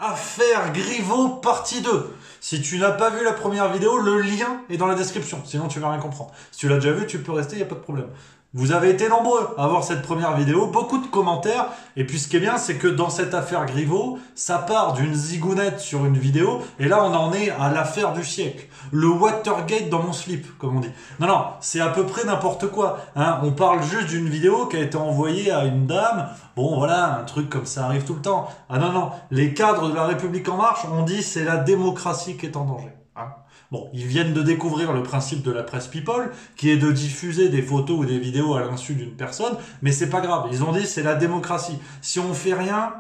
Affaire Griveaux partie 2. Si tu n'as pas vu la première vidéo, le lien est dans la description. Sinon, tu vas rien comprendre. Si tu l'as déjà vu, tu peux rester, il n'y a pas de problème. Vous avez été nombreux à voir cette première vidéo, beaucoup de commentaires. Et puis ce qui est bien, c'est que dans cette affaire Griveaux, ça part d'une zigounette sur une vidéo. Et là, on en est à l'affaire du siècle. Le Watergate dans mon slip, comme on dit. Non, non, c'est à peu près n'importe quoi. Hein. On parle juste d'une vidéo qui a été envoyée à une dame. Bon, voilà, un truc comme ça arrive tout le temps. Ah non, non, les cadres de la République En Marche ont dit c'est la démocratie qui est en danger. Hein. Bon, ils viennent de découvrir le principe de la presse people, qui est de diffuser des photos ou des vidéos à l'insu d'une personne, mais c'est pas grave. Ils ont dit c'est la démocratie. Si on fait rien,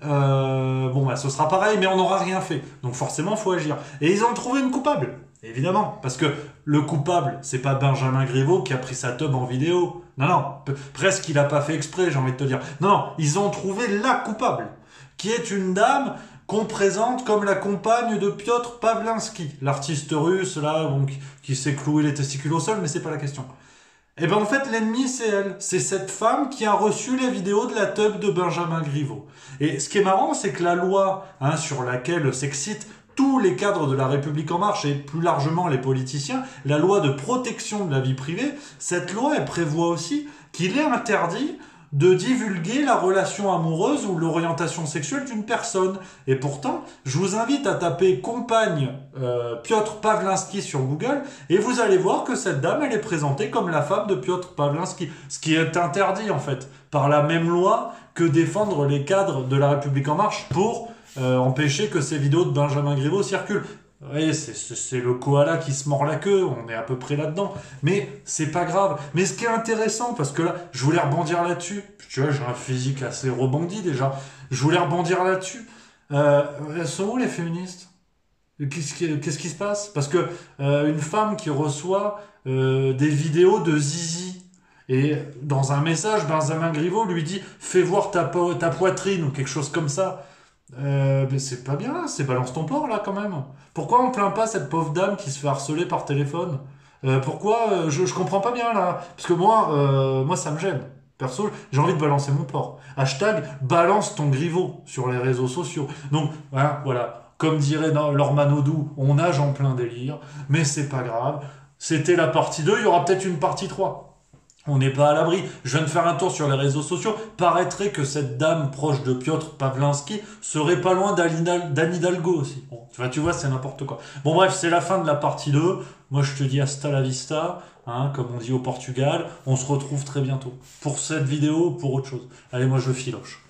bon bah ce sera pareil, mais on n'aura rien fait. Donc forcément, faut agir. Et ils ont trouvé une coupable, évidemment, parce que le coupable, c'est pas Benjamin Griveaux qui a pris sa teub en vidéo. Non, non, presque il a pas fait exprès, j'ai envie de te dire. Non, non, ils ont trouvé la coupable, qui est une dame qu'on présente comme la compagne de Piotr Pawlinski, l'artiste russe là, bon, qui s'est cloué les testicules au sol, mais c'est pas la question. Et ben en fait l'ennemi c'est elle, c'est cette femme qui a reçu les vidéos de la teub de Benjamin Griveaux. Et ce qui est marrant, c'est que la loi sur laquelle s'excitent tous les cadres de la République En Marche et plus largement les politiciens, la loi de protection de la vie privée, cette loi elle prévoit aussi qu'il est interdit de divulguer la relation amoureuse ou l'orientation sexuelle d'une personne. Et pourtant, je vous invite à taper compagne Piotr Pawlinski sur Google et vous allez voir que cette dame, elle est présentée comme la femme de Piotr Pawlinski. Ce qui est interdit, en fait, par la même loi que défendre les cadres de la République En Marche pour empêcher que ces vidéos de Benjamin Griveaux circulent. Oui, c'est le koala qui se mord la queue, on est à peu près là-dedans. Mais c'est pas grave. Mais ce qui est intéressant, parce que là, je voulais rebondir là-dessus. Tu vois, j'ai un physique assez rebondi déjà. Je voulais rebondir là-dessus. Elles sont où les féministes? Qu'est-ce qui se passe? Parce que une femme qui reçoit des vidéos de zizi, et dans un message, Benjamin Griveaux lui dit «Fais voir ta poitrine» ou quelque chose comme ça. Mais c'est pas bien, c'est balance ton porc là quand même. Pourquoi on plaint pas cette pauvre dame qui se fait harceler par téléphone? Pourquoi je comprends pas bien là. Parce que moi ça me gêne. Perso, j'ai envie de balancer mon porc. Hashtag balance ton Griveaux sur les réseaux sociaux. Donc voilà. Comme dirait Lorman Odou, on nage en plein délire, mais c'est pas grave. C'était la partie 2, il y aura peut-être une partie 3. On n'est pas à l'abri. Je viens de faire un tour sur les réseaux sociaux. Paraîtrait que cette dame proche de Piotr Pawlinski serait pas loin d'Anne Hidalgo aussi. Bon, tu vois, c'est n'importe quoi. Bon bref, c'est la fin de la partie 2. Moi, je te dis hasta la vista, comme on dit au Portugal. On se retrouve très bientôt. Pour cette vidéo ou pour autre chose. Allez, moi, je filoche.